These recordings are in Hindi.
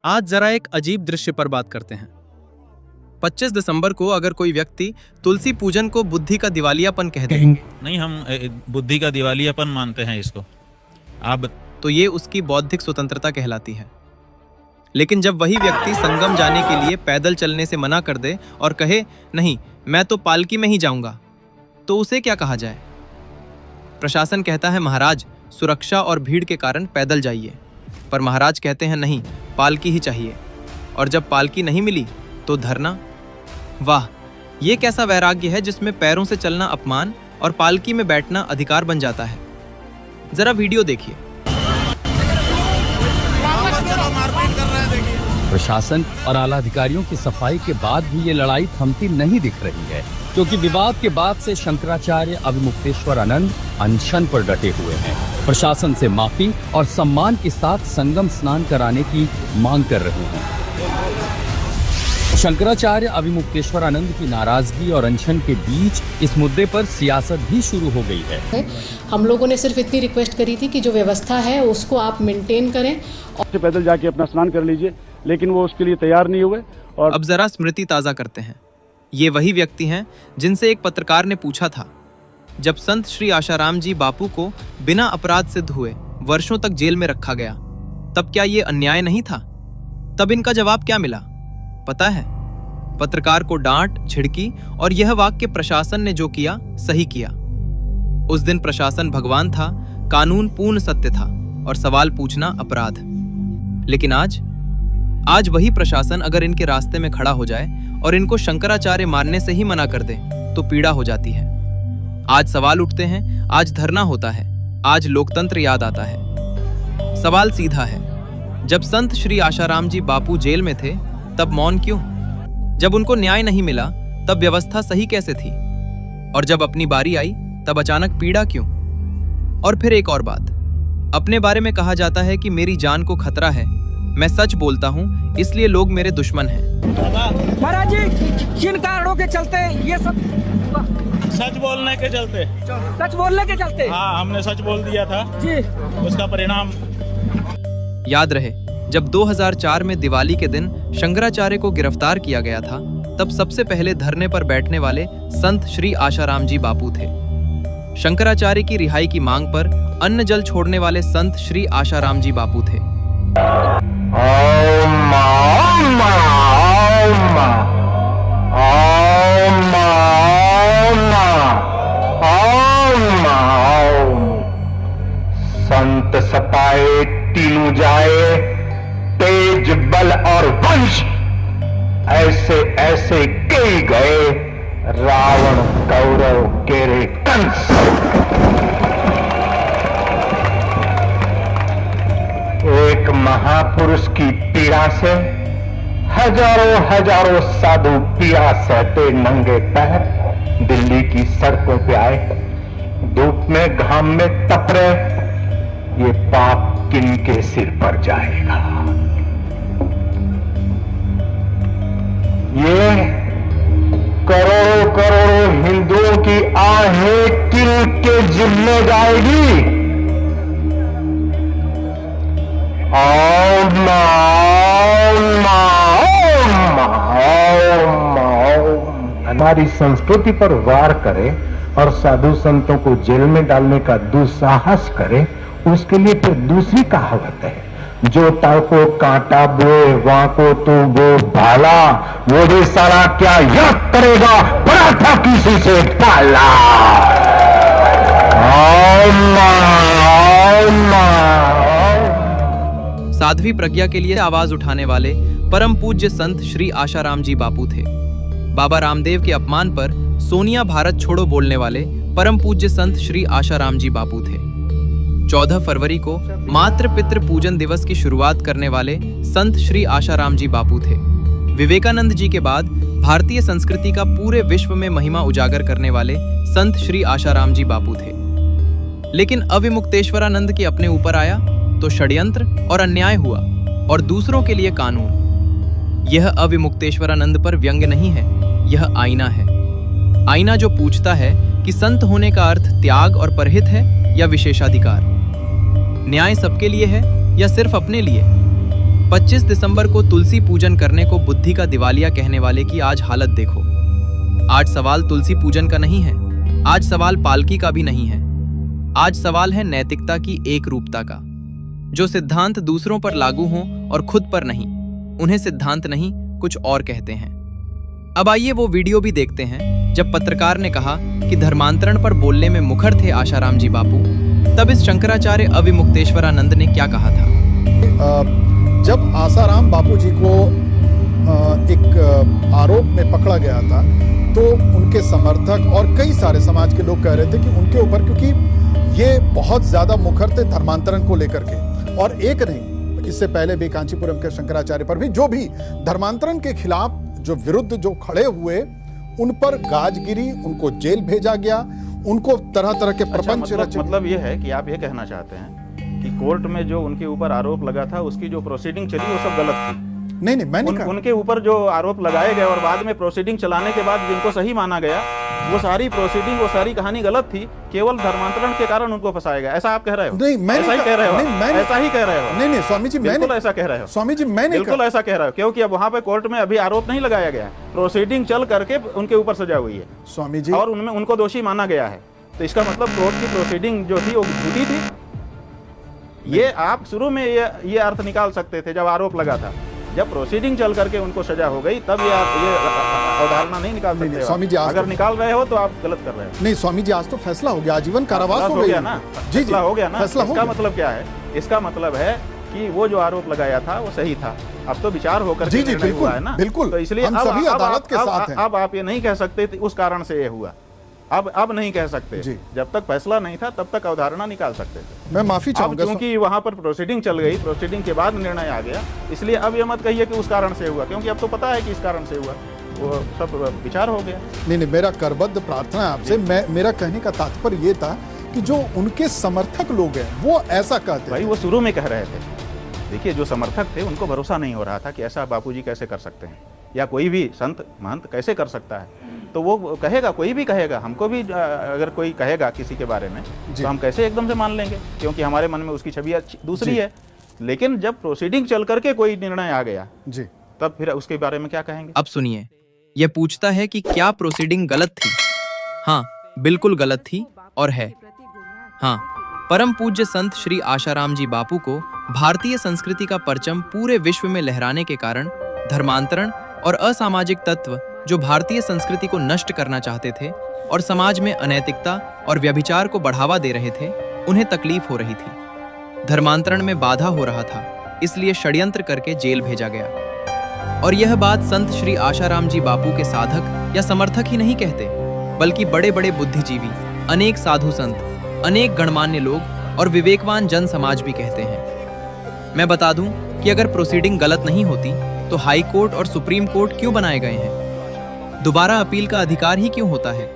आज जरा एक अजीब दृश्य पर बात करते हैं। 25 दिसंबर को अगर कोई व्यक्ति तुलसी पूजन को बुद्धि का दिवालियापन कह दे, नहीं, हम बुद्धि का दिवालियापन मानते हैं इसको। आप तो ये उसकी बौद्धिक स्वतंत्रता कहलाती है। लेकिन जब वही व्यक्ति संगम जाने के लिए पैदल चलने से मना कर दे और कहे नहीं, मैं तो पालकी में ही जाऊंगा, तो उसे क्या कहा जाए? प्रशासन कहता है महाराज, सुरक्षा और भीड़ के कारण पैदल जाइए, पर महाराज कहते हैं नहीं, पालकी ही चाहिए। और जब पालकी नहीं मिली तो धरना। वाह, ये कैसा वैराग्य है जिसमें पैरों से चलना अपमान और पालकी में बैठना अधिकार बन जाता है। जरा वीडियो देखिए। प्रशासन और आला अधिकारियों की सफाई के बाद भी ये लड़ाई थमती नहीं दिख रही है, क्योंकि विवाद के बाद से शंकराचार्य अभिमुक्तेश्वर आनंद अनशन पर डटे हुए हैं। प्रशासन से माफी और सम्मान के साथ संगम स्नान कराने की मांग कर रहे हैं। शंकराचार्य अभिमुक्तेश्वर आनंद की नाराजगी और अनशन के बीच इस मुद्दे पर सियासत भी शुरू हो गई है। हम लोगों ने सिर्फ इतनी रिक्वेस्ट करी थी कि जो व्यवस्था है उसको आप मेंटेन करें और पैदल जाके अपना स्नान कर लीजिए, लेकिन वो उसके लिए तैयार नहीं हुए। और अब जरा स्मृति ताजा करते हैं। ये वही व्यक्ति हैं जिनसे एक पत्रकार ने पूछा था, जब संत श्री आशाराम जी बापू को बिना अपराध सिद्ध हुए वर्षों तक जेल में रखा गया, तब क्या ये अन्याय नहीं था? तब इनका जवाब क्या मिला पता है? पत्रकार को डांट, झिड़की और यह वाक्य प्रशासन ने जो किया सही किया। उस दिन प्रशासन भगवान था, कानून पूर्ण सत्य था और सवाल पूछना अपराध। लेकिन आज वही प्रशासन अगर इनके रास्ते में खड़ा हो जाए और इनको शंकराचार्य मानने से ही मना कर दे तो पीड़ा हो जाती है। आज सवाल उठते हैं, आज धरना होता है, आज लोकतंत्र याद आता है। सवाल सीधा है, जब संत श्री आशाराम जी बापू जेल में थे तब मौन क्यों? जब उनको न्याय नहीं मिला तब व्यवस्था सही कैसे थी? और जब अपनी बारी आई तब अचानक पीड़ा क्यों? और फिर एक और बात, अपने बारे में कहा जाता है कि मेरी जान को खतरा है, मैं सच बोलता हूँ इसलिए लोग मेरे दुश्मन हैं। महाराज जी, किन कारणों के चलते ये सब? सच बोलने के चलते। सच बोलने के चलते? हाँ, हमने सच बोल दिया था जी, उसका परिणाम। याद रहे, जब 2004 में दिवाली के दिन शंकराचार्य को गिरफ्तार किया गया था, तब सबसे पहले धरने पर बैठने वाले संत श्री आशाराम जी बापू थे। शंकराचार्य की रिहाई की मांग पर अन्न जल छोड़ने वाले संत श्री आशाराम जी बापू थे। संत सताए तीनों जाए, तेज बल और वंश ऐसे ऐसे कई गए, रावण कौरव केरे कंस। एक महापुरुष की पीड़ा से हजारों हजारों साधु पीड़ा सहते नंगे पैर दिल्ली की सड़कों पे आए, धूप में घाम में तप रहे। ये पाप किनके सिर पर जाएगा? ये करोड़ों करोड़ों हिंदुओं की आहें किनके जिम्मे जाएगी? हमारी संस्कृति पर वार करे और साधु संतों को जेल में डालने का दुस्साहस करे, उसके लिए फिर दूसरी कहावत है, जो ताव को कांटा बोए वहां को तू वो भाला, वो भी सारा क्या याद करेगा, बड़ा था किसी से पाला। साध्वी प्रज्ञा के लिए आवाज उठाने वाले परम पूज्य संत श्री आशाराम जी बापू थे। बाबा रामदेव के अपमान पर सोनिया भारत छोड़ो बोलने वाले परम पूज्य संत श्री आशाराम जी बापू थे। 14 फरवरी को मातृ पितृ पूजन दिवस की शुरुआत करने वाले संत श्री आशाराम जी बापू थे। विवेकानंद जी के बाद भारतीय संस्कृति का पूरे विश्व में महिमा उजागर करने वाले संत श्री आशाराम जी बापू थे। लेकिन अविमुक्तेश्वरानंद के अपने ऊपर आया तो षड्यंत्र और अन्याय हुआ और दूसरों के लिए कानून। यह अविमुक्तेश्वरानंद पर व्यंग्य नहीं है, यह आईना है। आईना जो पूछता है कि संत होने का अर्थ त्याग और परहित है या विशेषाधिकार, न्याय सबके लिए है या सिर्फ अपने लिए। 25 दिसंबर को तुलसी पूजन करने को बुद्धि का दिवालिया कहने वाले की आज हालत देखो। आज सवाल तुलसी पूजन का नहीं है, आज सवाल पालकी का भी नहीं है। आज सवाल है नैतिकता की एक रूपता का, जो सिद्धांत दूसरों पर लागू हों और खुद पर नहीं। उन्हें सिद्धांत नहीं, कुछ और कहते हैं। अब आइए वो वीडियो भी देखते हैं जब पत्रकार ने कहा कि धर्मांतरण पर बोलने में मुखर थे आशाराम जी बापू। तब इस शंकराचार्य अविमुक्तेश्वरानंद ने क्या कहा था? जब आसाराम बापू जी को एक आरोप में पकड़ा गया था तो उनके समर्थक और कई सारे समाज के लोग कह रहे थे कि उनके ऊपर, क्योंकि ये बहुत ज्यादा मुखर थे धर्मांतरण को लेकर के, और एक नहीं, इससे पहले भी कांचीपुरम के शंकराचार्य पर भी, जो भी धर्मांतरण के खिलाफ जो विरुद्ध जो खड़े हुए, उन पर गाज गिरी, उनको जेल भेजा गया, उनको तरह तरह के प्रपंच मतलब ये है कि आप ये कहना चाहते हैं कि कोर्ट में जो उनके ऊपर आरोप लगा था उसकी जो प्रोसीडिंग चली वो सब गलत थी? नहीं, मैं नहीं कहा। उनके ऊपर जो आरोप लगाए गए और बाद में प्रोसीडिंग चलाने के बाद जिनको सही माना गया, वो सारी प्रोसीडिंग, वो सारी कहानी गलत थी। केवल धर्मांतरण के कारण उनको फंसाया गया, ऐसा आप कह रहे हो? नहीं, मैं ऐसा ही कह रहे हो, ऐसा ही कह रहे हो? नहीं स्वामी जी, बिल्कुल ऐसा कह रहे हो स्वामी जी, मैं नहीं, बिल्कुल ऐसा कह रहे हो, क्योंकि अब वहां पे कोर्ट में अभी आरोप नहीं लगाया गया, प्रोसीडिंग चल करके उनके ऊपर सजा हुई है स्वामी जी, और उनमें उनको दोषी माना गया है। तो इसका मतलब कोर्ट की प्रोसीडिंग जो थी वो झूठी थी। ये आप शुरू में ये अर्थ निकाल सकते थे जब आरोप लगा था। जब प्रोसीडिंग चल करके उनको सजा हो गई तब ये अवधारणा नहीं निकाल सकते। स्वामी जी, अगर निकाल रहे हो तो आप गलत कर रहे हो। नहीं स्वामी जी, आज तो फैसला हो गया, आजीवन कारावास हो गया ना। जी, फैसला हो गया ना। इसका मतलब क्या है? इसका मतलब है कि वो जो आरोप लगाया था वो सही था। अब तो विचार होकर जी, बिल्कुल है ना, बिल्कुल। तो इसलिए हम सभी अदालत के साथ हैं। अब आप ये नहीं कह सकते उस कारण से ये हुआ। अब नहीं कह सकते। जब तक फैसला नहीं था तब तक अवधारणा निकाल सकते थे। मैं माफी चाहूंगा, क्योंकि वहां पर प्रोसीडिंग चल गई, प्रोसीडिंग के बाद निर्णय आ गया, इसलिए अब ये मत कहिए कि उस कारण से हुआ, क्योंकि अब तो पता है कि इस कारण से हुआ। वो सब विचार हो गया। नहीं, मेरा करबद्ध प्रार्थना है आपसे, मेरा कहने का तात्पर्य ये था कि जो उनके समर्थक लोग हैं वो ऐसा कहते भाई, वो शुरू में कह रहे थे। देखिए, जो समर्थक थे उनको भरोसा नहीं हो रहा था कि ऐसा बापूजी कैसे कर सकते हैं, या कोई भी संत महंत कैसे कर सकता है। तो वो कहेगा, कोई भी कहेगा, हमको भी अगर कोई कहेगा किसी के बारे में तो हम कैसे एकदम से मान लेंगे, क्योंकि हमारे मन में उसकी छवि दूसरी है। लेकिन जब प्रोसीडिंग चल करके कोई निर्णय आ गया जी, तब फिर उसके बारे में क्या कहेंगे? अब सुनिए, यह पूछता है कि क्या प्रोसीडिंग गलत थी? हाँ, बिल्कुल गलत थी और है। हाँ, परम पूज्य संत श्री आशाराम जी बापू को भारतीय संस्कृति का परचम पूरे विश्व में लहराने के कारण धर्मांतरण और असामाजिक तत्व जो भारतीय संस्कृति को नष्ट करना चाहते थे और समाज में अनैतिकता और व्यभिचार को बढ़ावा दे रहे थे, उन्हें तकलीफ हो रही थी। धर्मांतरण में बाधा हो रहा था, इसलिए षड्यंत्र करके जेल भेजा गया। और यह बात संत श्री आशाराम जी बापू के साधक या समर्थक ही नहीं कहते, बल्कि बड़े बड़े बुद्धिजीवी, अनेक साधु संत, अनेक गणमान्य लोग और विवेकवान जन समाज भी कहते हैं। मैं बता दूं कि अगर प्रोसीडिंग गलत नहीं होती तो हाई कोर्ट और सुप्रीम कोर्ट क्यों बनाए गए हैं? दोबारा अपील का अधिकार ही क्यों होता है?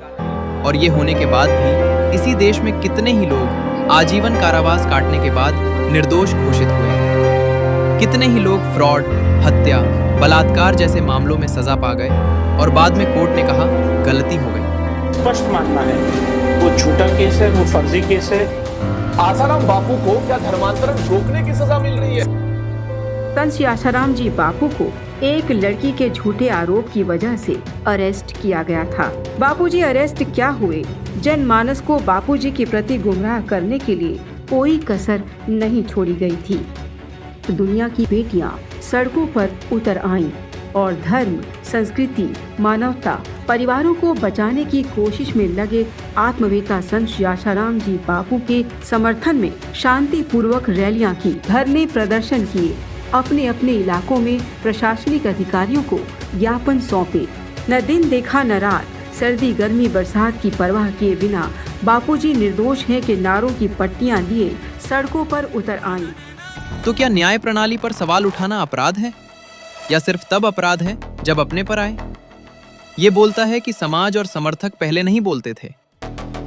और ये होने के बाद भी इसी देश में कितने ही लोग आजीवन कारावास काटने के बाद निर्दोष घोषित हुए। कितने ही लोग फ्रॉड, हत्या, बलात्कार जैसे मामलों में सजा पा गए और बाद में कोर्ट ने कहा गलती हो गई। स्पष्ट मानना है वो झूठा केस है, वो फर्जी केस है। आसाराम बापू को क्या धर्मांतरण रोकने की सजा मिल रही है? संत श्री आशाराम जी बापू को एक लड़की के झूठे आरोप की वजह से अरेस्ट किया गया था। बापूजी अरेस्ट क्या हुए, जनमानस को बापूजी के प्रति गुमराह करने के लिए कोई कसर नहीं छोड़ी गई थी। दुनिया की बेटियां सड़कों पर उतर आईं और धर्म, संस्कृति, मानवता, परिवारों को बचाने की कोशिश में लगे आत्मवेता संत श्री आशाराम जी बापू के समर्थन में शांति पूर्वक रैलियां की, धरने प्रदर्शन किए, अपने अपने इलाकों में प्रशासनिक अधिकारियों को ज्ञापन सौंपे। न दिन देखा न रात, सर्दी गर्मी बरसात की परवाह किए बिना बापूजी निर्दोष हैं के नारों की पट्टियां लिए सड़कों पर उतर आईं। तो क्या न्याय प्रणाली पर सवाल उठाना अपराध है, या सिर्फ तब अपराध है जब अपने पर आए? ये बोलता है कि समाज और समर्थक पहले नहीं बोलते थे।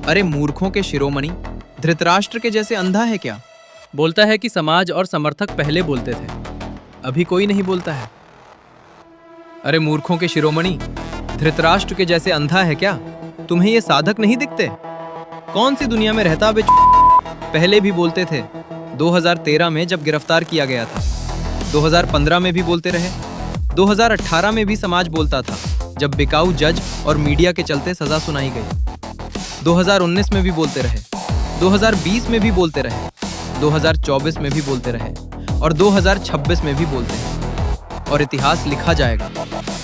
अरे मूर्खों के शिरोमणि, धृतराष्ट्र के जैसे अंधा है क्या? बोलता है कि समाज और समर्थक पहले बोलते थे, अभी कोई नहीं बोलता है। अरे मूर्खों के शिरोमणि, धृतराष्ट्र के जैसे अंधा है क्या? तुम्हें ये साधक नहीं दिखते? कौन सी दुनिया में रहता बे? पहले भी बोलते थे। 2013 में जब गिरफ्तार किया गया था, 2015 में भी बोलते रहे, 2018 में भी समाज बोलता था जब बिकाऊ जज और मीडिया के चलते सजा सुनाई गई। 2019 में भी बोलते रहे, 2020 में भी बोलते रहे, 2024 में भी बोलते रहे और 2026 में भी बोलते हैं। और इतिहास लिखा जाएगा।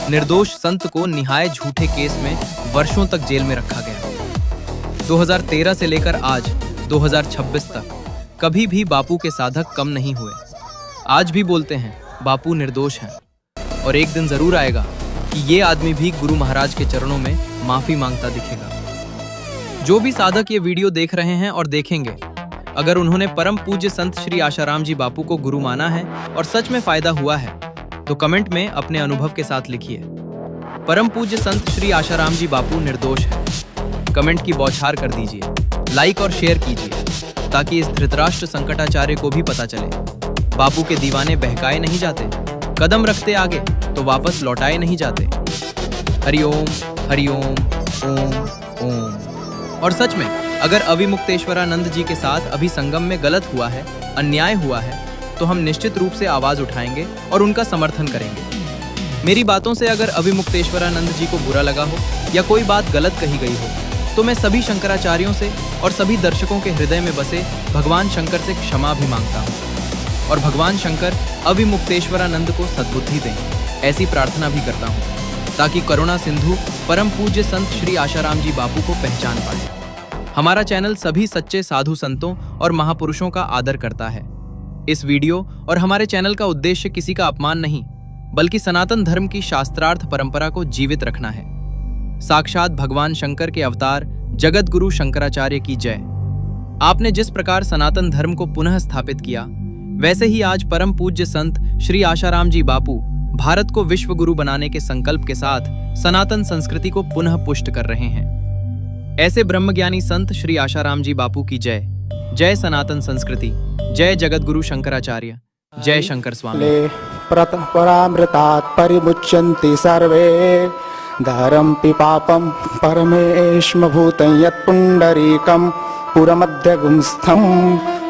निर्दोष संत को निहाय झूठे केस में वर्षों तक जेल में रखा गया। 2013 से लेकर आज 2026 तक कभी भी बापू के साधक कम नहीं हुए। आज भी बोलते हैं बापू निर्दोष हैं और एक दिन जरूर आएगा कि ये आदमी भी गुरु महाराज के चरणों में माफी मांगता दिखेगा। जो भी साधक ये वीडियो देख रहे हैं और देखेंगे, अगर उन्होंने परम पूज्य संत श्री आशाराम जी बापू को गुरु माना है और सच में फायदा हुआ है तो कमेंट में अपने अनुभव के साथ लिखिए। परम पूज्य संत श्री आशाराम जी बापू निर्दोष है, कमेंट की बौछार कर दीजिए, लाइक और शेयर कीजिए ताकि इस धृतराष्ट्र संकटाचार्य को भी पता चले बापू के दीवाने बहकाए नहीं जाते, कदम रखते आगे तो वापस लौटाए नहीं जाते। हरिओम हरिओम ओम ओम। और सच में अगर अविमुक्तेश्वरानंद जी के साथ अभी संगम में गलत हुआ है, अन्याय हुआ है, तो हम निश्चित रूप से आवाज उठाएंगे और उनका समर्थन करेंगे। मेरी बातों से अगर अविमुक्तेश्वरानंद जी को बुरा लगा हो या कोई बात गलत कही गई हो तो मैं सभी शंकराचार्यों से और सभी दर्शकों के हृदय में बसे भगवान शंकर से क्षमा भी मांगता हूँ और भगवान शंकर अविमुक्तेश्वरानंद को सद्बुद्धि दें, ऐसी प्रार्थना भी करता हूँ ताकि करुणा सिंधु परम पूज्य संत श्री आशाराम जी बापू को पहचान पाए। हमारा चैनल सभी सच्चे साधु संतों और महापुरुषों का आदर करता है। इस वीडियो और हमारे चैनल का उद्देश्य किसी का अपमान नहीं, बल्कि सनातन धर्म की शास्त्रार्थ परंपरा को जीवित रखना है। साक्षात भगवान शंकर के अवतार जगत गुरु शंकराचार्य की जय। आपने जिस प्रकार सनातन धर्म को पुनः स्थापित किया, वैसे ही आज परम पूज्य संत श्री आशाराम जी बापू भारत को विश्व गुरु बनाने के संकल्प के साथ सनातन संस्कृति को पुनः पुष्ट कर रहे हैं। ऐसे ब्रह्मज्ञानी संत श्री आशाराम जी बापू की जय। जय सनातन संस्कृति, जय जगत गुरु शंकराचार्य, जय शंकर स्वामी। परामृतात् परिमुच्यन्ति सर्वे धरम्पि पापं परमेष्म भूतं यत्पुण्डरीकं पुरमध्यगुंस्थं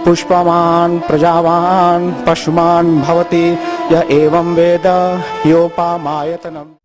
पुष्पवान् प्रजावान् पशुमान् भवति य एवं वेद योपामायतनम्।